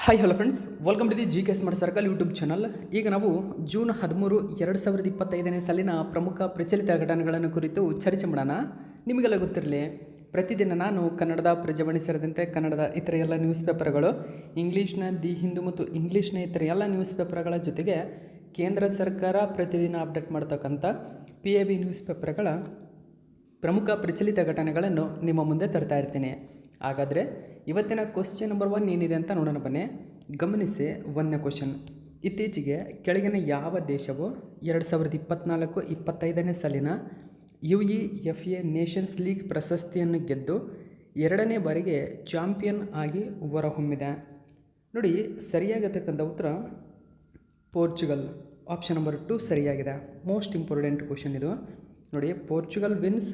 Hi hello friends, welcome to the G K smart circle YouTube channel. ಈಗ ನಾವು June 13, 2025ನೇ ಸಾಲಿನ ಪ್ರಮುಖ ಪ್ರಚಲಿತ ಘಟನೆಗಳನ್ನು ಕುರಿತು ಚರ್ಚೆ ಮಾಡೋಣ. ನಿಮಗೆಲ್ಲ ಗೊತ್ತಿರಲಿ, ಪ್ರತಿದಿನ ನಾನು ಕನ್ನಡದ ಪ್ರಜಾವಾಣಿ ಸೇರಿದಂತೆ ಕನ್ನಡದ ಇತರ ಎಲ್ಲ ನ್ಯೂಸ್ ಪೇಪರ್ಗಳು, ಇಂಗ್ಲೀಷ್ನ ದಿ ಹಿಂದೂ ಮತ್ತು ಇಂಗ್ಲೀಷ್ನ ಇತರ ಎಲ್ಲ ನ್ಯೂಸ್ ಪೇಪರ್ಗಳ ಜೊತೆಗೆ ಕೇಂದ್ರ ಸರ್ಕಾರ ಪ್ರತಿದಿನ ಅಪ್ಡೇಟ್ ಮಾಡ್ತಕ್ಕಂಥ PAB ನ್ಯೂಸ್ ಪೇಪರ್ಗಳ ಪ್ರಮುಖ ಪ್ರಚಲಿತ ಘಟನೆಗಳನ್ನು ನಿಮ್ಮ ಮುಂದೆ ತರ್ತಾ ಇರ್ತೀನಿ. ಹಾಗಾದರೆ ಇವತ್ತಿನ ಕ್ವಶ್ಚನ್ ನಂಬರ್ 1 ಏನಿದೆ ಅಂತ ನೋಡೋಣ ಬನ್ನಿ. ಗಮನಿಸಿ, 1ನೇ ಕ್ವಶನ್. ಇತ್ತೀಚೆಗೆ ಕೆಳಗಿನ ಯಾವ ದೇಶವು 2024-25ನೇ ಸಾಲಿನ UEFA ನೇಷನ್ಸ್ ಲೀಗ್ ಪ್ರಶಸ್ತಿಯನ್ನು ಗೆದ್ದು 2ನೇ ಬಾರಿಗೆ ಚಾಂಪಿಯನ್ ಆಗಿ ಹೊರಹೊಮ್ಮಿದೆ? ನೋಡಿ, ಸರಿಯಾಗಿರ್ತಕ್ಕಂಥ ಉತ್ತರ ಪೋರ್ಚುಗಲ್. ಆಪ್ಷನ್ ನಂಬರ್ 2 ಸರಿಯಾಗಿದೆ. ಮೋಸ್ಟ್ ಇಂಪಾರ್ಟೆಂಟ್ ಕ್ವಶನ್ ಇದು. ನೋಡಿ, Portugal wins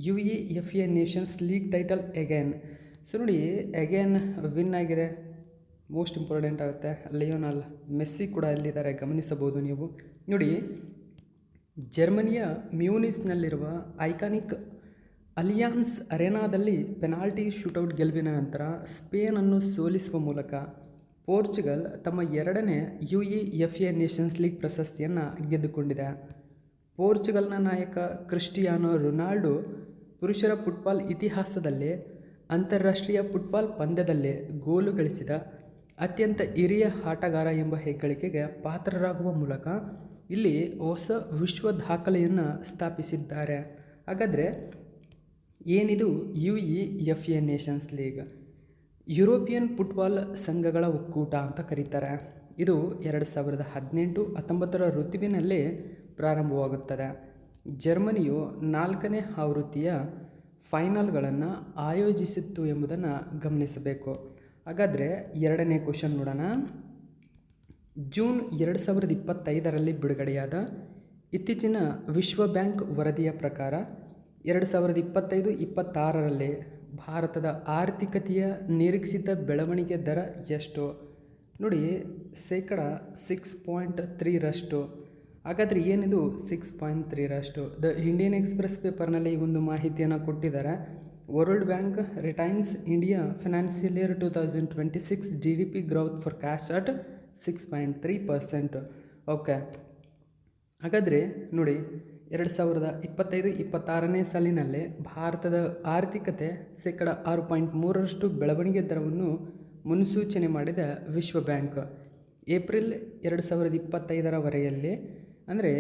UEFA Nations League title again. So ನೋಡಿ, ಅಗೇನ್ ವಿನ್ ಆಗಿದೆ. ಮೋಸ್ಟ್ ಇಂಪಾರ್ಟೆಂಟ್ ಆಗುತ್ತೆ. ಲಿಯೋನಲ್ ಮೆಸ್ಸಿ ಕೂಡ ಅಲ್ಲಿದ್ದಾರೆ, ಗಮನಿಸಬಹುದು ನೀವು. ನೋಡಿ, ಜರ್ಮನಿಯ ಮ್ಯೂನಿಸ್ನಲ್ಲಿರುವ ಐಕಾನಿಕ್ ಅಲಿಯಾನ್ಸ್ ಅರೆನಾದಲ್ಲಿ ಪೆನಾಲ್ಟಿ ಶೂಟೌಟ್ ಗೆಲುವಿನ ನಂತರ ಸ್ಪೇನನ್ನು ಸೋಲಿಸುವ ಮೂಲಕ ಪೋರ್ಚುಗಲ್ ತಮ್ಮ 2ನೇ UEFA ನೇಷನ್ಸ್ ಲೀಗ್ ಪ್ರಶಸ್ತಿಯನ್ನು ಗೆದ್ದುಕೊಂಡಿದೆ. ಪೋರ್ಚುಗಲ್ನ ನಾಯಕ ಕ್ರಿಸ್ಟಿಯಾನೋ ರೊನಾಲ್ಡೋ ಪುರುಷರ ಫುಟ್ಬಾಲ್ ಇತಿಹಾಸದಲ್ಲೇ ಅಂತಾರಾಷ್ಟ್ರೀಯ ಫುಟ್ಬಾಲ್ ಪಂದ್ಯದಲ್ಲೇ ಗೋಲು ಗಳಿಸಿದ ಅತ್ಯಂತ ಹಿರಿಯ ಆಟಗಾರ ಎಂಬ ಹೆಗ್ಗಳಿಕೆಗೆ ಪಾತ್ರರಾಗುವ ಮೂಲಕ ಇಲ್ಲಿ ಹೊಸ ವಿಶ್ವ ದಾಖಲೆಯನ್ನು ಸ್ಥಾಪಿಸಿದ್ದಾರೆ. ಹಾಗಾದರೆ ಏನಿದು UEFA Nations league? European football ಸಂಘಗಳ ಒಕ್ಕೂಟ ಅಂತ ಕರೀತಾರೆ. ಇದು 2018-19 ಋತುವಿನಲ್ಲಿ ಪ್ರಾರಂಭವಾಗುತ್ತದೆ. ಜರ್ಮನಿಯು 4ನೇ ಆವೃತ್ತಿಯ ಫೈನಲ್ಗಳನ್ನು ಆಯೋಜಿಸಿತ್ತು ಎಂಬುದನ್ನು ಗಮನಿಸಬೇಕು. ಹಾಗಾದರೆ 2ನೇ ಕ್ವಶನ್ ನೋಡೋಣ. ಜೂನ್ 2025ರಲ್ಲಿ ಬಿಡುಗಡೆಯಾದ ಇತ್ತೀಚಿನ ವಿಶ್ವ ಬ್ಯಾಂಕ್ ವರದಿಯ ಪ್ರಕಾರ 2025-26ರಲ್ಲಿ ಭಾರತದ ಆರ್ಥಿಕತೆಯ ನಿರೀಕ್ಷಿತ ಬೆಳವಣಿಗೆ ದರ ಎಷ್ಟು? ನೋಡಿ, 6.3%. ಹಾಗಾದರೆ ಏನಿದು 6.3%? ದ ಇಂಡಿಯನ್ ಎಕ್ಸ್‌ಪ್ರೆಸ್ ಪೇಪರ್ನಲ್ಲಿ ಈ ಒಂದು ಮಾಹಿತಿಯನ್ನು ಕೊಟ್ಟಿದ್ದಾರೆ. World bank retains India financial year 2026 GDP growth forecast at 6.3%. Okay, ಹಾಗಾದರೆ ನೋಡಿ, 2025-26ನೇ ಸಾಲಿನಲ್ಲಿ ಭಾರತದ ಆರ್ಥಿಕತೆ 6.3% ಬೆಳವಣಿಗೆ ದರವನ್ನು ಮುನ್ಸೂಚನೆ ಮಾಡಿದ ವಿಶ್ವ ಬ್ಯಾಂಕ್ ಏಪ್ರಿಲ್ 2025ರವರೆಯಲ್ಲಿ, ಅಂದರೆ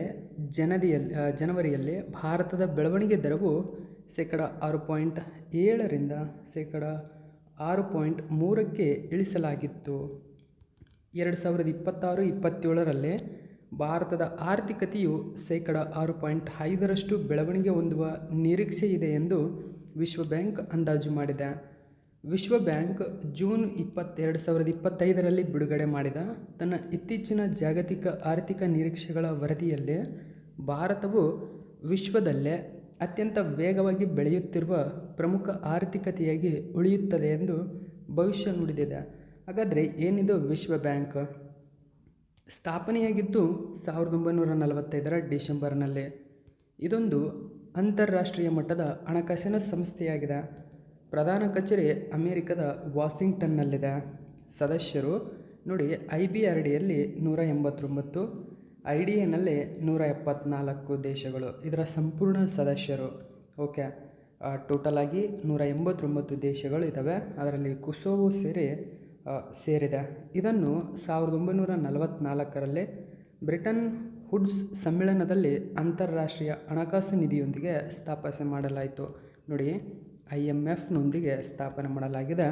ಜನವರಿಯಲ್ಲಿ ಭಾರತದ ಬೆಳವಣಿಗೆ ದರವು 6.7ರಿಂದ 6.3ಕ್ಕೆ ಇಳಿಸಲಾಗಿತ್ತು. 2026-27ರಲ್ಲಿ ಭಾರತದ ಆರ್ಥಿಕತೆಯು 6.5% ಬೆಳವಣಿಗೆ ಹೊಂದುವ ನಿರೀಕ್ಷೆ ಇದೆ ಎಂದು ವಿಶ್ವ ಬ್ಯಾಂಕ್ ಅಂದಾಜು ಮಾಡಿದೆ. ವಿಶ್ವ ಬ್ಯಾಂಕ್ ಜೂನ್ 2025ರಲ್ಲಿ ಬಿಡುಗಡೆ ಮಾಡಿದ ತನ್ನ ಇತ್ತೀಚಿನ ಜಾಗತಿಕ ಆರ್ಥಿಕ ನಿರೀಕ್ಷೆಗಳ ವರದಿಯಲ್ಲಿ ಭಾರತವು ವಿಶ್ವದಲ್ಲೇ ಅತ್ಯಂತ ವೇಗವಾಗಿ ಬೆಳೆಯುತ್ತಿರುವ ಪ್ರಮುಖ ಆರ್ಥಿಕತೆಯಾಗಿ ಉಳಿಯುತ್ತದೆ ಎಂದು ಭವಿಷ್ಯ ನುಡಿದಿದೆ. ಹಾಗಾದರೆ ಏನಿದು ವಿಶ್ವ ಬ್ಯಾಂಕ್? ಸ್ಥಾಪನೆಯಾಗಿದ್ದು 1945ರ ಡಿಸೆಂಬರ್ನಲ್ಲಿ. ಇದೊಂದು ಅಂತಾರಾಷ್ಟ್ರೀಯ ಮಟ್ಟದ ಹಣಕಾಸಿನ ಸಂಸ್ಥೆಯಾಗಿದೆ. ಪ್ರಧಾನ ಕಚೇರಿ ಅಮೆರಿಕದ ವಾಷಿಂಗ್ಟನ್ನಲ್ಲಿದೆ. ಸದಸ್ಯರು ನೋಡಿ, IBRDಯಲ್ಲಿ 189, IDAನಲ್ಲಿ 174 ದೇಶಗಳು ಇದರ ಸಂಪೂರ್ಣ ಸದಸ್ಯರು. ಓಕೆ, ಟೋಟಲ್ ಆಗಿ 189 ದೇಶಗಳು ಇದ್ದಾವೆ. ಅದರಲ್ಲಿ ಕೊಸೋವೊ ಸೇರಿದೆ. ಇದನ್ನು 1944ರಲ್ಲಿ ಬ್ರಿಟನ್ ವುಡ್ಸ್ ಸಮ್ಮೇಳನದಲ್ಲಿ ಅಂತಾರಾಷ್ಟ್ರೀಯ ಹಣಕಾಸು ನಿಧಿಯೊಂದಿಗೆ ಸ್ಥಾಪನೆ ಮಾಡಲಾಯಿತು. ನೋಡಿ, IMFನೊಂದಿಗೆ ಸ್ಥಾಪನೆ ಮಾಡಲಾಗಿದೆ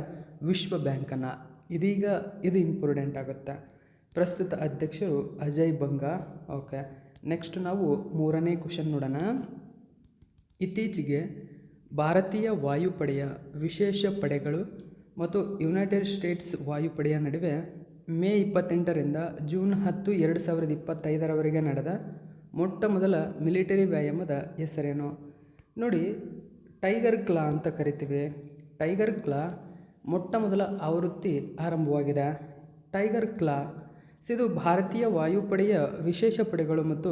ವಿಶ್ವ ಬ್ಯಾಂಕನ್ನು. ಇದೀಗ ಇದು ಇಂಪಾರ್ಟೆಂಟ್ ಆಗುತ್ತೆ. ಪ್ರಸ್ತುತ ಅಧ್ಯಕ್ಷರು ಅಜಯ್ ಬಂಗಾ. ಓಕೆ, ನೆಕ್ಸ್ಟ್ ನಾವು 3ನೇ ಕ್ವಶನ್ ನೋಡೋಣ. ಇತ್ತೀಚೆಗೆ ಭಾರತೀಯ ವಾಯುಪಡೆಯ ವಿಶೇಷ ಪಡೆಗಳು ಮತ್ತು ಯುನೈಟೆಡ್ ಸ್ಟೇಟ್ಸ್ ವಾಯುಪಡೆಯ ನಡುವೆ ಮೇ 28ರಿಂದ ಜೂನ್ 10, 2025ರವರೆಗೆ ನಡೆದ ಮೊಟ್ಟ ಮೊದಲ ಮಿಲಿಟರಿ ವ್ಯಾಯಾಮದ ಹೆಸರೇನು? ನೋಡಿ, ಟೈಗರ್ ಕ್ಲಾ ಅಂತ ಕರಿತೀವಿ. ಟೈಗರ್ ಕ್ಲಾ ಮೊಟ್ಟ ಮೊದಲ ಆವೃತ್ತಿ ಆರಂಭವಾಗಿದೆ. ಟೈಗರ್ ಕ್ಲಾ ಇದು ಭಾರತೀಯ ವಾಯುಪಡೆಯ ವಿಶೇಷ ಪಡೆಗಳು ಮತ್ತು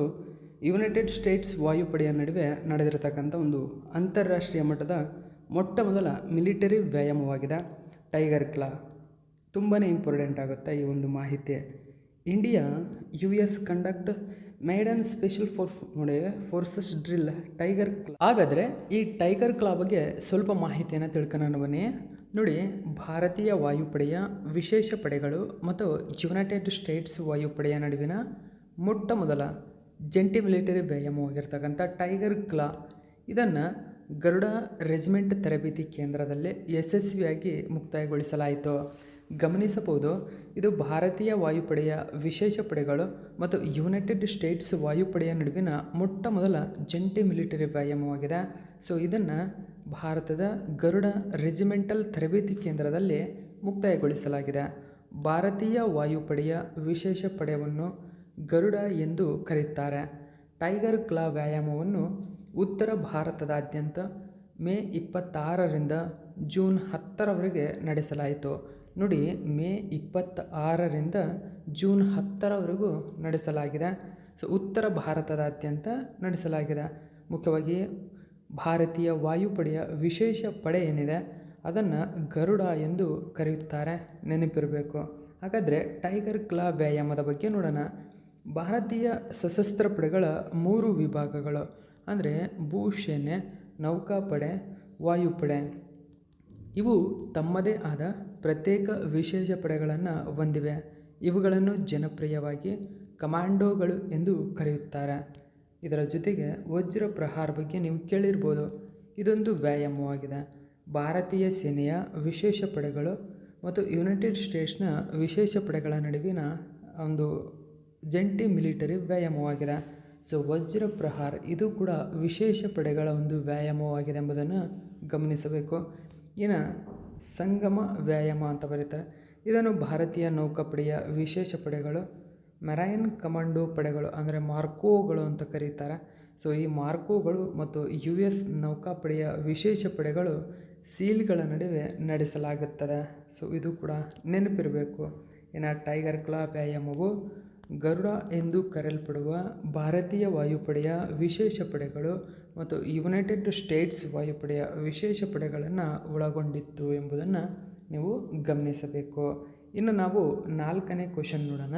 ಯುನೈಟೆಡ್ ಸ್ಟೇಟ್ಸ್ ವಾಯುಪಡೆಯ ನಡುವೆ ನಡೆದಿರತಕ್ಕಂಥ ಒಂದು ಅಂತಾರಾಷ್ಟ್ರೀಯ ಮಟ್ಟದ ಮೊಟ್ಟ ಮೊದಲ ಮಿಲಿಟರಿ ವ್ಯಾಯಾಮವಾಗಿದೆ ಟೈಗರ್ ಕ್ಲಾ. ತುಂಬಾ ಇಂಪಾರ್ಟೆಂಟ್ ಆಗುತ್ತೆ ಈ ಒಂದು ಮಾಹಿತಿ. India US conduct maiden special forces drill tiger claw. ಹಾಗಾದರೆ ಈ ಟೈಗರ್ ಕ್ಲಾ ಬಗ್ಗೆ ಸ್ವಲ್ಪ ಮಾಹಿತಿಯನ್ನು ತಿಳ್ಕೊಳ್ಳೋಣ ಬನ್ನಿ. ನೋಡಿ, ಭಾರತೀಯ ವಾಯುಪಡೆಯ ವಿಶೇಷ ಪಡೆಗಳು ಮತ್ತು ಯುನೈಟೆಡ್ ಸ್ಟೇಟ್ಸ್ ವಾಯುಪಡೆಯ ನಡುವಿನ ಮೊಟ್ಟ ಮೊದಲ ಜಂಟಿ ಮಿಲಿಟರಿ ವ್ಯಾಯಾಮವಾಗಿರ್ತಕ್ಕಂಥ ಟೈಗರ್ ಕ್ಲಾ ಇದನ್ನು ಗರುಡ ರೆಜಿಮೆಂಟ್ ತರಬೇತಿ ಕೇಂದ್ರದಲ್ಲಿ ಯಶಸ್ವಿಯಾಗಿ ಮುಕ್ತಾಯಗೊಳಿಸಲಾಯಿತು. ಗಮನಿಸಬಹುದು, ಇದು ಭಾರತೀಯ ವಾಯುಪಡೆಯ ವಿಶೇಷ ಪಡೆಗಳು ಮತ್ತು ಯುನೈಟೆಡ್ ಸ್ಟೇಟ್ಸ್ ವಾಯುಪಡೆಯ ನಡುವಿನ ಮೊಟ್ಟ ಮೊದಲ ಜಂಟಿ ಮಿಲಿಟರಿ ವ್ಯಾಯಾಮವಾಗಿದೆ. ಸೊ ಇದನ್ನು ಭಾರತದ ಗರುಡ ರೆಜಿಮೆಂಟಲ್ ತರಬೇತಿ ಕೇಂದ್ರದಲ್ಲಿ ಮುಕ್ತಾಯಗೊಳಿಸಲಾಗಿದೆ. ಭಾರತೀಯ ವಾಯುಪಡೆಯ ವಿಶೇಷ ಪಡೆಯನ್ನು ಗರುಡ ಎಂದು ಕರೆಯುತ್ತಾರೆ. ಟೈಗರ್ ಕ್ಲಾ ವ್ಯಾಯಾಮವನ್ನು ಉತ್ತರ ಭಾರತದಾದ್ಯಂತ ಮೇ 26ರಿಂದ ಜೂನ್ 10ರವರೆಗೆ ನಡೆಸಲಾಯಿತು. ನೋಡಿ, ಮೇ 26ರಿಂದ ಜೂನ್ 10ರವರೆಗೂ ನಡೆಸಲಾಗಿದೆ. ಸೊ ಉತ್ತರ ಭಾರತದಾದ್ಯಂತ ನಡೆಸಲಾಗಿದೆ. ಮುಖ್ಯವಾಗಿ ಭಾರತೀಯ ವಾಯುಪಡೆಯ ವಿಶೇಷ ಪಡೆ ಏನಿದೆ ಅದನ್ನು ಗರುಡ ಎಂದು ಕರೆಯುತ್ತಾರೆ, ನೆನಪಿರಬೇಕು. ಹಾಗಾದರೆ ಟೈಗರ್ ಕ್ಲಾ ವ್ಯಾಯಾಮದ ಬಗ್ಗೆ ನೋಡೋಣ. ಭಾರತೀಯ ಸಶಸ್ತ್ರ ಪಡೆಗಳ 3 ವಿಭಾಗಗಳು ಅಂದರೆ ಭೂಸೇನೆ, ನೌಕಾಪಡೆ, ವಾಯುಪಡೆ. ಇವು ತಮ್ಮದೇ ಆದ ಪ್ರತ್ಯೇಕ ವಿಶೇಷ ಪಡೆಗಳನ್ನು ಹೊಂದಿವೆ. ಇವುಗಳನ್ನು ಜನಪ್ರಿಯವಾಗಿ ಕಮಾಂಡೋಗಳು ಎಂದು ಕರೆಯುತ್ತಾರೆ. ಇದರ ಜೊತೆಗೆ ವಜ್ರ ಪ್ರಹಾರ ಬಗ್ಗೆ ನೀವು ಕೇಳಿರ್ಬೋದು. ಇದೊಂದು ವ್ಯಾಯಾಮವಾಗಿದೆ. ಭಾರತೀಯ ಸೇನೆಯ ವಿಶೇಷ ಪಡೆಗಳು ಮತ್ತು ಯುನೈಟೆಡ್ ಸ್ಟೇಟ್ಸ್ನ ವಿಶೇಷ ಪಡೆಗಳ ನಡುವಿನ ಒಂದು ಜಂಟಿ ಮಿಲಿಟರಿ ವ್ಯಾಯಾಮವಾಗಿದೆ. ಸೊ ವಜ್ರ ಪ್ರಹಾರ ಇದು ಕೂಡ ವಿಶೇಷ ಪಡೆಗಳ ಒಂದು ವ್ಯಾಯಾಮವಾಗಿದೆ ಎಂಬುದನ್ನು ಗಮನಿಸಬೇಕು. ಇನ್ನು ಸಂಗಮ ವ್ಯಾಯಾಮ ಅಂತ ಬರೀತಾರೆ. ಇದನ್ನು ಭಾರತೀಯ ನೌಕಾಪಡೆಯ ವಿಶೇಷ ಪಡೆಗಳು, ಮೆರೈನ್ ಕಮಾಂಡೋ ಪಡೆಗಳು ಅಂದರೆ ಮಾರ್ಕೋಗಳು ಅಂತ ಕರೀತಾರೆ. ಸೊ ಈ ಮಾರ್ಕೋಗಳು ಮತ್ತು US ನೌಕಾಪಡೆಯ ವಿಶೇಷ ಪಡೆಗಳು ಸೀಲ್ಗಳ ನಡುವೆ ನಡೆಸಲಾಗುತ್ತದೆ. ಸೊ ಇದು ಕೂಡ ನೆನಪಿರಬೇಕು. ಇನ್ನು ಟೈಗರ್ ಕ್ಲಾ ವ್ಯಾಯಾಮವು ಗರುಡ ಎಂದು ಕರೆಯಲ್ಪಡುವ ಭಾರತೀಯ ವಾಯುಪಡೆಯ ವಿಶೇಷ ಪಡೆಗಳು ಮತ್ತು ಯುನೈಟೆಡ್ ಸ್ಟೇಟ್ಸ್ ವಾಯುಪಡೆಯ ವಿಶೇಷ ಪಡೆಗಳನ್ನು ಒಳಗೊಂಡಿತ್ತು ಎಂಬುದನ್ನು ನೀವು ಗಮನಿಸಬೇಕು. ಇನ್ನು ನಾವು 4ನೇ ಕ್ವೆಶ್ಚನ್ ನೋಡೋಣ.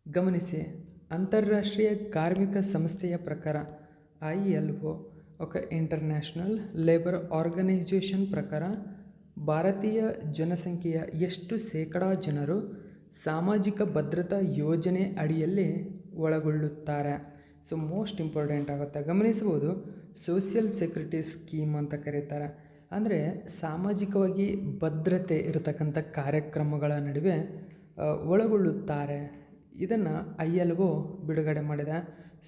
ಗಮನಿಸಿ, ಅಂತಾರಾಷ್ಟ್ರೀಯ ಕಾರ್ಮಿಕ ಸಂಸ್ಥೆಯ ಪ್ರಕಾರ ILO ಇಂಟರ್ನ್ಯಾಷನಲ್ ಲೇಬರ್ ಆರ್ಗನೈಜೇಷನ್ ಪ್ರಕಾರ ಭಾರತೀಯ ಜನಸಂಖ್ಯೆಯ ಎಷ್ಟು ಶೇಕಡಾ ಜನರು ಸಾಮಾಜಿಕ ಭದ್ರತಾ ಯೋಜನೆ ಅಡಿಯಲ್ಲಿ ಒಳಗೊಳ್ಳುತ್ತಾರೆ? ಸೊ ಮೋಸ್ಟ್ ಇಂಪಾರ್ಟೆಂಟ್ ಆಗುತ್ತೆ. ಗಮನಿಸಬಹುದು, ಸೋಷಿಯಲ್ ಸೆಕ್ಯೂರಿಟಿ ಸ್ಕೀಮ್ ಅಂತ ಕರೀತಾರೆ. ಅಂದರೆ ಸಾಮಾಜಿಕವಾಗಿ ಭದ್ರತೆ ಇರತಕ್ಕಂಥ ಕಾರ್ಯಕ್ರಮಗಳ ನಡುವೆ ಒಳಗೊಳ್ಳುತ್ತಾರೆ. ಇದನ್ನು ILO ಬಿಡುಗಡೆ ಮಾಡಿದೆ.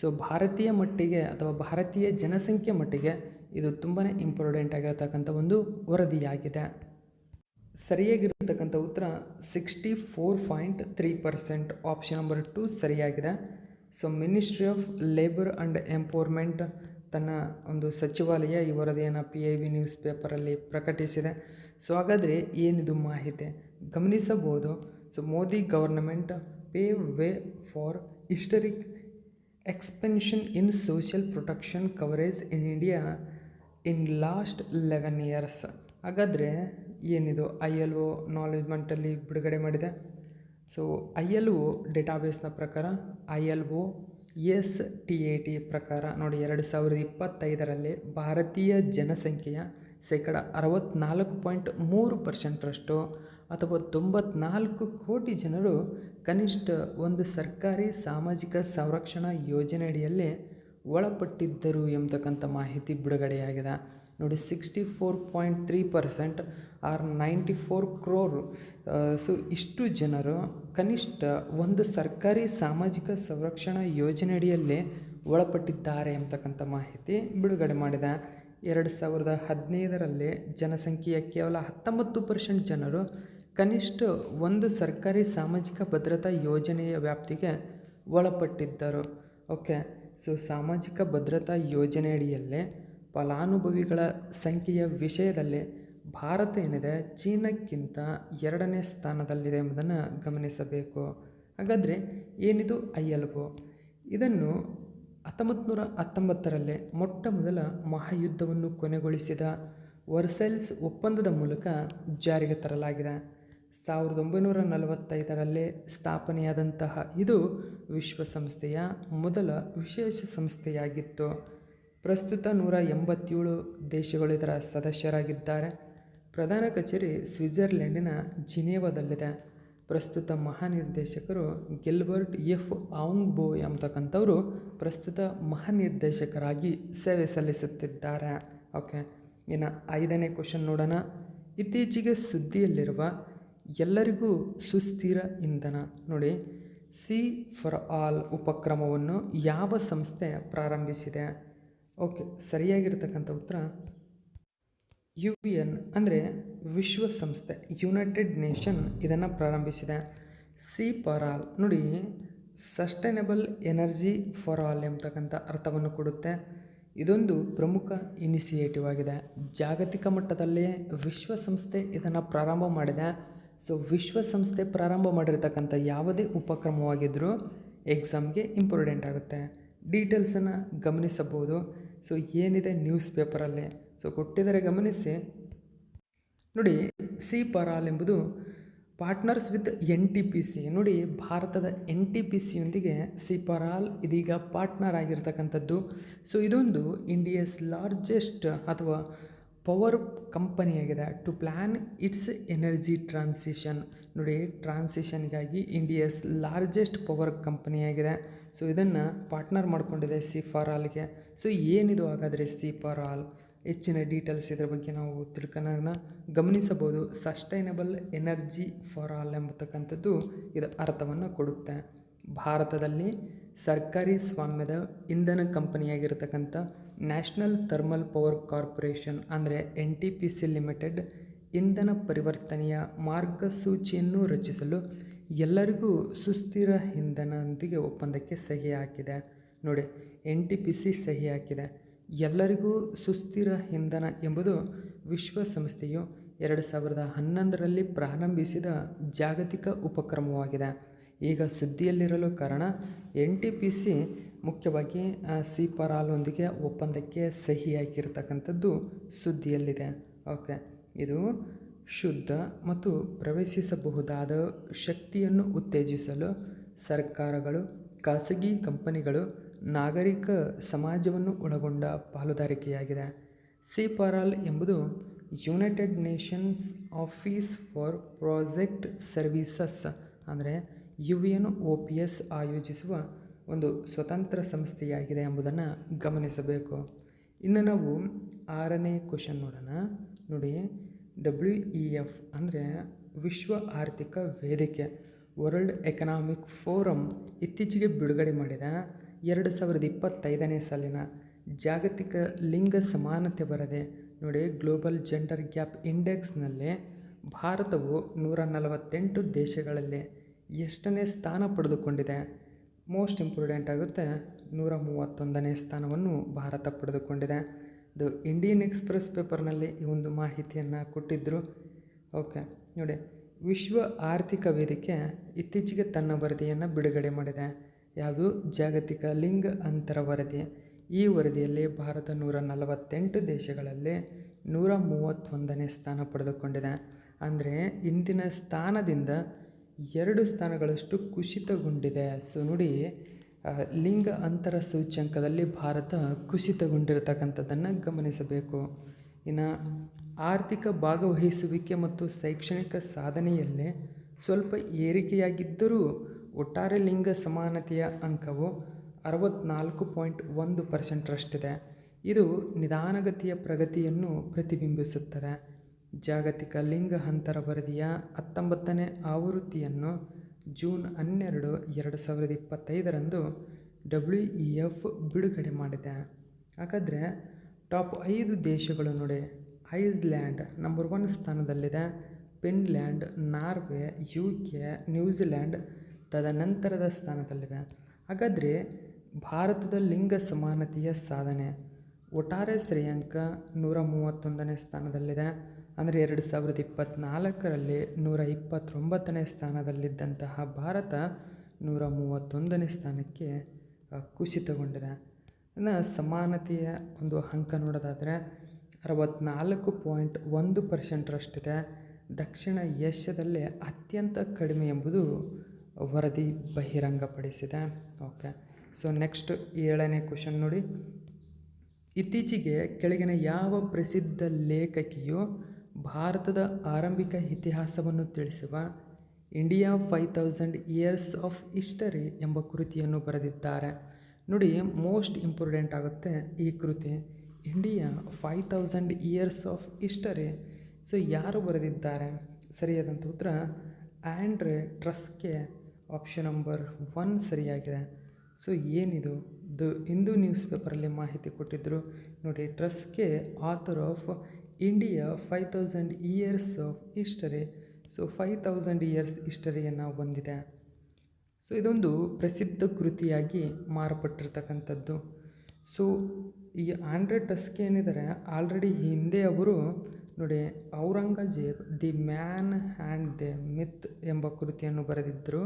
ಸೊ ಭಾರತೀಯ ಮಟ್ಟಿಗೆ ಅಥವಾ ಭಾರತೀಯ ಜನಸಂಖ್ಯೆ ಮಟ್ಟಿಗೆ ಇದು ತುಂಬಾ ಇಂಪಾರ್ಟೆಂಟ್ ಆಗಿರತಕ್ಕಂಥ ಒಂದು ವರದಿಯಾಗಿದೆ. ಸರಿಯಾಗಿರತಕ್ಕಂಥ ಉತ್ತರ 64.3%. ಆಪ್ಷನ್ ನಂಬರ್ 2 ಸರಿಯಾಗಿದೆ. So ministry of labour and empowerment ತನ್ನ ಒಂದು ಸಚಿವಾಲಯ ಈ ವರದಿಯನ್ನು PIB ನ್ಯೂಸ್ ಪೇಪರಲ್ಲಿ ಪ್ರಕಟಿಸಿದೆ. ಸೊ ಹಾಗಾದರೆ ಏನಿದು ಮಾಹಿತಿ ಗಮನಿಸಬಹುದು. So Modi government pave way for historic expansion in social protection coverage in India in last 11 years. ಹಾಗಾದರೆ ಏನಿದು ILO ನಾಲೆಜ್ಮೆಂಟಲ್ಲಿ ಬಿಡುಗಡೆ ಮಾಡಿದೆ. ಸೊ ILO ಡೇಟಾಬೇಸ್ನ ಪ್ರಕಾರ ILO STAT ಪ್ರಕಾರ ನೋಡಿ 2025ರಲ್ಲಿ ಭಾರತೀಯ ಜನಸಂಖ್ಯೆಯ ಶೇಕಡ 64.3% ಅಥವಾ 94 ಕೋಟಿ ಜನರು ಕನಿಷ್ಠ ಒಂದು ಸರ್ಕಾರಿ ಸಾಮಾಜಿಕ ಸಂರಕ್ಷಣಾ ಯೋಜನೆಯಡಿಯಲ್ಲಿ ಒಳಪಟ್ಟಿದ್ದರು ಎಂಬತಕ್ಕಂಥ ಮಾಹಿತಿ ಬಿಡುಗಡೆಯಾಗಿದೆ. ನೋಡಿ 64.3% ಆರ್ 94 crore. ಸೊ ಇಷ್ಟು ಜನರು ಕನಿಷ್ಠ ಒಂದು ಸರ್ಕಾರಿ ಸಾಮಾಜಿಕ ಸಂರಕ್ಷಣಾ ಯೋಜನೆಯಡಿಯಲ್ಲಿ ಒಳಪಟ್ಟಿದ್ದಾರೆ ಎಂಬತಕ್ಕಂಥ ಮಾಹಿತಿ ಬಿಡುಗಡೆ ಮಾಡಿದೆ. 2015ರಲ್ಲಿ ಜನಸಂಖ್ಯೆಯ ಕೇವಲ 19% ಜನರು ಕನಿಷ್ಠ ಒಂದು ಸರ್ಕಾರಿ ಸಾಮಾಜಿಕ ಭದ್ರತಾ ಯೋಜನೆಯ ವ್ಯಾಪ್ತಿಗೆ ಒಳಪಟ್ಟಿದ್ದರು. ಸೊ ಸಾಮಾಜಿಕ ಭದ್ರತಾ ಯೋಜನೆಯಡಿಯಲ್ಲೇ ಫಲಾನುಭವಿಗಳ ಸಂಖ್ಯೆಯ ವಿಷಯದಲ್ಲಿ ಭಾರತ ಏನಿದೆ ಚೀನಾಕ್ಕಿಂತ 2ನೇ ಸ್ಥಾನದಲ್ಲಿದೆ ಎಂಬುದನ್ನು ಗಮನಿಸಬೇಕು. ಹಾಗಾದರೆ ಏನಿದು ILO? ಇದನ್ನು 1919ರಲ್ಲಿ ಮೊಟ್ಟ ಮೊದಲ ಮಹಾಯುದ್ಧವನ್ನು ಕೊನೆಗೊಳಿಸಿದ ವರ್ಸೈಲ್ಸ್ ಒಪ್ಪಂದದ ಮೂಲಕ ಜಾರಿಗೆ ತರಲಾಗಿದೆ. 1945ರಲ್ಲಿ ಸ್ಥಾಪನೆಯಾದಂತಹ ಇದು ವಿಶ್ವಸಂಸ್ಥೆಯ ಮೊದಲ ವಿಶೇಷ ಸಂಸ್ಥೆಯಾಗಿತ್ತು. ಪ್ರಸ್ತುತ 187 ದೇಶಗಳು ಇದರ ಸದಸ್ಯರಾಗಿದ್ದಾರೆ. ಪ್ರಧಾನ ಕಚೇರಿ ಸ್ವಿಟ್ಜರ್ಲೆಂಡಿನ ಜಿನೇವಾದಲ್ಲಿದೆ. ಪ್ರಸ್ತುತ ಮಹಾನಿರ್ದೇಶಕರು ಗಿಲ್ಬರ್ಟ್ ಎಫ್ ಔಂಗ್ಬೋ ಎಂಬತಕ್ಕಂಥವರು ಪ್ರಸ್ತುತ ಮಹಾನಿರ್ದೇಶಕರಾಗಿ ಸೇವೆ ಸಲ್ಲಿಸುತ್ತಿದ್ದಾರೆ. ಓಕೆ, ಇನ್ನು 5ನೇ ಕ್ವಶನ್ ನೋಡೋಣ. ಇತ್ತೀಚೆಗೆ ಸುದ್ದಿಯಲ್ಲಿರುವ ಎಲ್ಲರಿಗೂ ಸುಸ್ಥಿರ ಇಂಧನ ನೋಡಿ, ಸಿ ಫಾರ್ ಆಲ್ ಉಪಕ್ರಮವನ್ನು ಯಾವ ಸಂಸ್ಥೆ ಪ್ರಾರಂಭಿಸಿದೆ? ಓಕೆ, ಸರಿಯಾಗಿರ್ತಕ್ಕಂಥ ಉತ್ತರ UN ಅಂದರೆ ವಿಶ್ವಸಂಸ್ಥೆ, ಯುನೈಟೆಡ್ ನೇಷನ್ ಇದನ್ನು ಪ್ರಾರಂಭಿಸಿದೆ. ಸಿ ಫಾರ್ ಆಲ್ ನೋಡಿ, ಸಸ್ಟೈನಬಲ್ ಎನರ್ಜಿ ಫಾರ್ ಆಲ್ ಎಂಬತಕ್ಕಂಥ ಅರ್ಥವನ್ನು ಕೊಡುತ್ತೆ. ಇದೊಂದು ಪ್ರಮುಖ ಇನಿಷಿಯೇಟಿವ್ ಆಗಿದೆ. ಜಾಗತಿಕ ಮಟ್ಟದಲ್ಲೇ ವಿಶ್ವಸಂಸ್ಥೆ ಇದನ್ನು ಪ್ರಾರಂಭ ಮಾಡಿದೆ. ಸೊ ವಿಶ್ವಸಂಸ್ಥೆ ಪ್ರಾರಂಭ ಮಾಡಿರ್ತಕ್ಕಂಥ ಯಾವುದೇ ಉಪಕ್ರಮವಾಗಿದ್ದರೂ ಎಕ್ಸಾಮ್ಗೆ ಇಂಪಾರ್ಟೆಂಟ್ ಆಗುತ್ತೆ. ಡೀಟೇಲ್ಸನ್ನು ಗಮನಿಸಬಹುದು. ಸೊ ಏನಿದೆ ನ್ಯೂಸ್ ಪೇಪರಲ್ಲಿ, ಸೊ ಕೊಟ್ಟಿದ್ದಾರೆ ಗಮನಿಸಿ ನೋಡಿ. ಸಿ ಫಾರ್ ಆಲ್ ಎಂಬುದು ಪಾರ್ಟ್ನರ್ಸ್ ವಿತ್ NTPC ನೋಡಿ, ಭಾರತದ NTPCಯೊಂದಿಗೆ ಸಿ ಫಾರ್ ಆಲ್ ಇದೀಗ ಪಾರ್ಟ್ನರ್ ಆಗಿರ್ತಕ್ಕಂಥದ್ದು. ಸೊ ಇದೊಂದು ಇಂಡಿಯಾಸ್ ಲಾರ್ಜೆಸ್ಟ್ ಅಥವಾ ಪವರ್ ಕಂಪನಿಯಾಗಿದೆ to plan its energy transition ನೋಡಿ. ಟ್ರಾನ್ಸಿಷನ್ಗಾಗಿ ಇಂಡಿಯಾಸ್ ಲಾರ್ಜೆಸ್ಟ್ ಪವರ್ ಕಂಪನಿಯಾಗಿದೆ. ಸೊ ಇದನ್ನು ಪಾರ್ಟ್ನರ್ ಮಾಡಿಕೊಂಡಿದೆ ಸಿ ಫಾರ್ ಆಲ್ಗೆ. ಸೊ ಏನಿದು ಹಾಗಾದರೆ ಸಿ ಫಾರ್ ಆಲ್? ಹೆಚ್ಚಿನ ಡೀಟೇಲ್ಸ್ ಇದರ ಬಗ್ಗೆ ನಾವು ತಿಳ್ಕೊಳ್ಳೋಣ. ಗಮನಿಸಬಹುದು, ಸಸ್ಟೈನಬಲ್ ಎನರ್ಜಿ ಫಾರ್ ಆಲ್ ಎಂಬತಕ್ಕಂಥದ್ದು ಇದರ ಅರ್ಥವನ್ನು ಕೊಡುತ್ತೆ. ಭಾರತದಲ್ಲಿ ಸರ್ಕಾರಿ ಸ್ವಾಮ್ಯದ ಇಂಧನ ಕಂಪನಿಯಾಗಿರ್ತಕ್ಕಂಥ ನ್ಯಾಷನಲ್ ಥರ್ಮಲ್ ಪವರ್ ಕಾರ್ಪೊರೇಷನ್ ಅಂದರೆ NTPC ಲಿಮಿಟೆಡ್ ಇಂಧನ ಪರಿವರ್ತನೆಯ ಮಾರ್ಗಸೂಚಿಯನ್ನು ರಚಿಸಲು ಎಲ್ಲರಿಗೂ ಸುಸ್ಥಿರ ಇಂಧನದೊಂದಿಗೆ ಒಪ್ಪಂದಕ್ಕೆ ಸಹಿ ಹಾಕಿದೆ ನೋಡಿ. NTPC ಸಹಿ ಹಾಕಿದೆ. ಎಲ್ಲರಿಗೂ ಸುಸ್ಥಿರ ಇಂಧನ ಎಂಬುದು ವಿಶ್ವಸಂಸ್ಥೆಯು 2011ರಲ್ಲಿ ಪ್ರಾರಂಭಿಸಿದ ಜಾಗತಿಕ ಉಪಕ್ರಮವಾಗಿದೆ. ಈಗ ಸುದ್ದಿಯಲ್ಲಿರಲು ಕಾರಣ NTPC ಮುಖ್ಯವಾಗಿ ಸಿ ಫಾರ್ ಆಲ್ ಒಂದಿಗೆ ಒಪ್ಪಂದಕ್ಕೆ ಸಹಿ ಹಾಕಿರ್ತಕ್ಕಂಥದ್ದು ಸುದ್ದಿಯಲ್ಲಿದೆ. ಓಕೆ, ಇದು ಶುದ್ಧ ಮತ್ತು ಪ್ರವೇಶಿಸಬಹುದಾದ ಶಕ್ತಿಯನ್ನು ಉತ್ತೇಜಿಸಲು ಸರ್ಕಾರಗಳು, ಖಾಸಗಿ ಕಂಪನಿಗಳು, ನಾಗರಿಕ ಸಮಾಜವನ್ನು ಒಳಗೊಂಡ ಪಾಲುದಾರಿಕೆಯಾಗಿದೆ. ಸಿ ಫಾರ್ ಆಲ್ ಎಂಬುದು United Nations office for project services ಅಂದರೆ UNOPS ಆಯೋಜಿಸುವ ಒಂದು ಸ್ವತಂತ್ರ ಸಂಸ್ಥೆಯಾಗಿದೆ ಎಂಬುದನ್ನು ಗಮನಿಸಬೇಕು. ಇನ್ನು ನಾವು 6ನೇ ಕ್ವಶನ್ ನೋಡೋಣ ನೋಡಿ. WEF ಅಂದರೆ ವಿಶ್ವ ಆರ್ಥಿಕ ವೇದಿಕೆ, ವರ್ಲ್ಡ್ ಎಕನಾಮಿಕ್ ಫೋರಮ್ ಇತ್ತೀಚೆಗೆ ಬಿಡುಗಡೆ ಮಾಡಿದ 2025ನೇ ಸಾಲಿನ ಜಾಗತಿಕ ಲಿಂಗ ಸಮಾನತೆ ವರದಿ ನೋಡಿ. ಗ್ಲೋಬಲ್ ಜೆಂಡರ್ ಗ್ಯಾಪ್ ಇಂಡೆಕ್ಸ್ನಲ್ಲಿ ಭಾರತವು 148 ದೇಶಗಳಲ್ಲಿ ಎಷ್ಟನೇ ಸ್ಥಾನ ಪಡೆದುಕೊಂಡಿದೆ? ಮೋಸ್ಟ್ ಇಂಪಾರ್ಟೆಂಟ್ ಆಗುತ್ತೆ, 131ನೇ ಸ್ಥಾನವನ್ನು ಭಾರತ ಪಡೆದುಕೊಂಡಿದೆ. ಇದು ಇಂಡಿಯನ್ ಎಕ್ಸ್ಪ್ರೆಸ್ ಪೇಪರ್ನಲ್ಲಿ ಈ ಒಂದು ಮಾಹಿತಿಯನ್ನು ಕೊಟ್ಟಿದ್ದರು. ಓಕೆ ನೋಡಿ, ವಿಶ್ವ ಆರ್ಥಿಕ ವೇದಿಕೆ ಇತ್ತೀಚೆಗೆ ತನ್ನ ವರದಿಯನ್ನು ಬಿಡುಗಡೆ ಮಾಡಿದೆ. ಯಾವುದು? ಜಾಗತಿಕ ಲಿಂಗ ಅಂತರ ವರದಿ. ಈ ವರದಿಯಲ್ಲಿ ಭಾರತ 148 ದೇಶಗಳಲ್ಲಿ 131ನೇ ಸ್ಥಾನ ಪಡೆದುಕೊಂಡಿದೆ. ಅಂದರೆ ಇಂದಿನ ಸ್ಥಾನದಿಂದ 2 ಸ್ಥಾನಗಳಷ್ಟು ಕುಸಿತಗೊಂಡಿದೆ. ಸೊ ನೋಡಿ, ಲಿಂಗ ಅಂತರ ಸೂಚ್ಯಂಕದಲ್ಲಿ ಭಾರತ ಕುಸಿತಗೊಂಡಿರತಕ್ಕಂಥದ್ದನ್ನು ಗಮನಿಸಬೇಕು. ಇನ್ನು ಆರ್ಥಿಕ ಭಾಗವಹಿಸುವಿಕೆ ಮತ್ತು ಶೈಕ್ಷಣಿಕ ಸಾಧನೆಯಲ್ಲೇ ಸ್ವಲ್ಪ ಏರಿಕೆಯಾಗಿದ್ದರೂ ಒಟ್ಟಾರೆ ಲಿಂಗ ಸಮಾನತೆಯ ಅಂಕವು 64.1%ರಷ್ಟಿದೆ. ಇದು ನಿಧಾನಗತಿಯ ಪ್ರಗತಿಯನ್ನು ಪ್ರತಿಬಿಂಬಿಸುತ್ತದೆ. ಜಾಗತಿಕ ಲಿಂಗ ಅಂತರ ವರದಿಯ 19ನೇ ಆವೃತ್ತಿಯನ್ನು ಜೂನ್ 12, 2025ರಂದು WEF ಬಿಡುಗಡೆ ಮಾಡಿದೆ. ಹಾಗಾದರೆ ಟಾಪ್ 5 ದೇಶಗಳು ನೋಡಿ. ಐಸ್ಲ್ಯಾಂಡ್ ನಂಬರ್ 1 ಸ್ಥಾನದಲ್ಲಿದೆ. ಫಿನ್ಲ್ಯಾಂಡ್, ನಾರ್ವೆ, UK, ನ್ಯೂಜಿಲ್ಯಾಂಡ್ ತದನಂತರದ ಸ್ಥಾನದಲ್ಲಿವೆ. ಹಾಗಾದರೆ ಭಾರತದ ಲಿಂಗ ಸಮಾನತೆಯ ಸಾಧನೆ ಒಟ್ಟಾರೆ ಶ್ರೇಯಾಂಕ 131ನೇ ಸ್ಥಾನದಲ್ಲಿದೆ. ಅಂದರೆ 2024ರಲ್ಲಿ 129ನೇ ಸ್ಥಾನದಲ್ಲಿದ್ದಂತಹ ಭಾರತ 131ನೇ ಸ್ಥಾನಕ್ಕೆ ಕುಸಿತಗೊಂಡಿದೆ. ಇನ್ನು ಸಮಾನತೆಯ ಒಂದು ಅಂಕ ನೋಡೋದಾದರೆ 64.1%ರಷ್ಟಿದೆ. ದಕ್ಷಿಣ ಏಷ್ಯಾದಲ್ಲೇ ಅತ್ಯಂತ ಕಡಿಮೆ ಎಂಬುದು ವರದಿ ಬಹಿರಂಗಪಡಿಸಿದೆ. ಓಕೆ, ಸೊ ನೆಕ್ಸ್ಟ್ 7ನೇ ಕ್ವಶನ್ ನೋಡಿ. ಇತ್ತೀಚೆಗೆ ಕೆಳಗಿನ ಯಾವ ಪ್ರಸಿದ್ಧ ಲೇಖಕಿಯು ಭಾರತದ ಆರಂಭಿಕ ಇತಿಹಾಸವನ್ನು ತಿಳಿಸುವ ಇಂಡಿಯಾ 5000 ಇಯರ್ಸ್ ಆಫ್ ಹಿಸ್ಟರಿ ಎಂಬ ಕೃತಿಯನ್ನು ಬರೆದಿದ್ದಾರೆ? ನೋಡಿ, ಮೋಸ್ಟ್ ಇಂಪಾರ್ಟೆಂಟ್ ಆಗುತ್ತೆ ಈ ಕೃತಿ, India 5000 years of history. So ಯಾರು ಬರೆದಿದ್ದಾರೆ? ಸರಿಯಾದಂಥ ಉತ್ತರ ಆಂಡ್ರೆ ಟ್ರಸ್ಕೆ, ಆಪ್ಷನ್ ನಂಬರ್ 1 ಸರಿಯಾಗಿದೆ. ಸೊ ಏನಿದು? ಹಿಂದೂ ನ್ಯೂಸ್ ಪೇಪರಲ್ಲಿ ಮಾಹಿತಿ ಕೊಟ್ಟಿದ್ದರು ನೋಡಿ. Truschke author of India 5000 years of history. So 5000 years ಹಿಸ್ಟರಿಯನ್ನು ಹೊಂದಿದೆ. ಸೊ ಇದೊಂದು ಪ್ರಸಿದ್ಧ ಕೃತಿಯಾಗಿ ಮಾರ್ಪಟ್ಟಿರ್ತಕ್ಕಂಥದ್ದು. ಸೊ ಈ ಆಂಡ್ರೆ ಟಸ್ಕೆ ಏನಿದ್ದಾರೆ, ಆಲ್ರೆಡಿ ಹಿಂದೆ ಅವರು ನೋಡಿ Aurangzeb the man and the myth ಎಂಬ ಕೃತಿಯನ್ನು ಬರೆದಿದ್ದರು.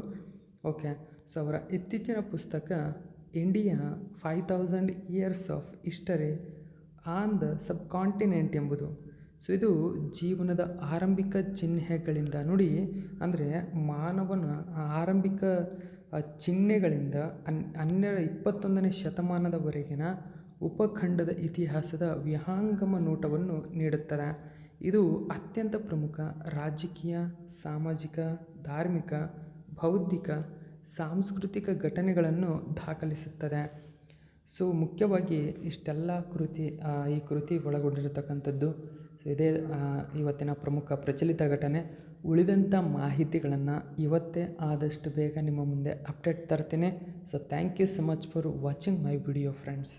ಓಕೆ, ಸೊ ಅವರ ಇತ್ತೀಚಿನ ಪುಸ್ತಕ India 5000 years of history on the subcontinent ಎಂಬುದು. ಸೊ ಇದು ಜೀವನದ ಆರಂಭಿಕ ಚಿಹ್ನೆಗಳಿಂದ ನೋಡಿ, ಅಂದರೆ ಮಾನವನ ಆರಂಭಿಕ ಚಿಹ್ನೆಗಳಿಂದ 21ನೇ ಶತಮಾನದವರೆಗಿನ ಉಪಖಂಡದ ಇತಿಹಾಸದ ವಿಹಂಗಮ ನೋಟವನ್ನು ನೀಡುತ್ತದೆ. ಇದು ಅತ್ಯಂತ ಪ್ರಮುಖ ರಾಜಕೀಯ, ಸಾಮಾಜಿಕ, ಧಾರ್ಮಿಕ, ಬೌದ್ಧಿಕ, ಸಾಂಸ್ಕೃತಿಕ ಘಟನೆಗಳನ್ನು ದಾಖಲಿಸುತ್ತದೆ. ಸೊ ಮುಖ್ಯವಾಗಿ ಇಷ್ಟೆಲ್ಲ ಈ ಕೃತಿ ಒಳಗೊಂಡಿರತಕ್ಕಂಥದ್ದು. ಸೊ ಇದೇ ಇವತ್ತಿನ ಪ್ರಮುಖ ಪ್ರಚಲಿತ ಘಟನೆ. ಉಳಿದಂಥ ಮಾಹಿತಿಗಳನ್ನು ಇವತ್ತೇ ಆದಷ್ಟು ಬೇಗ ನಿಮ್ಮ ಮುಂದೆ ಅಪ್ಡೇಟ್ ತರ್ತೀನಿ. So thank you so much for watching my video friends.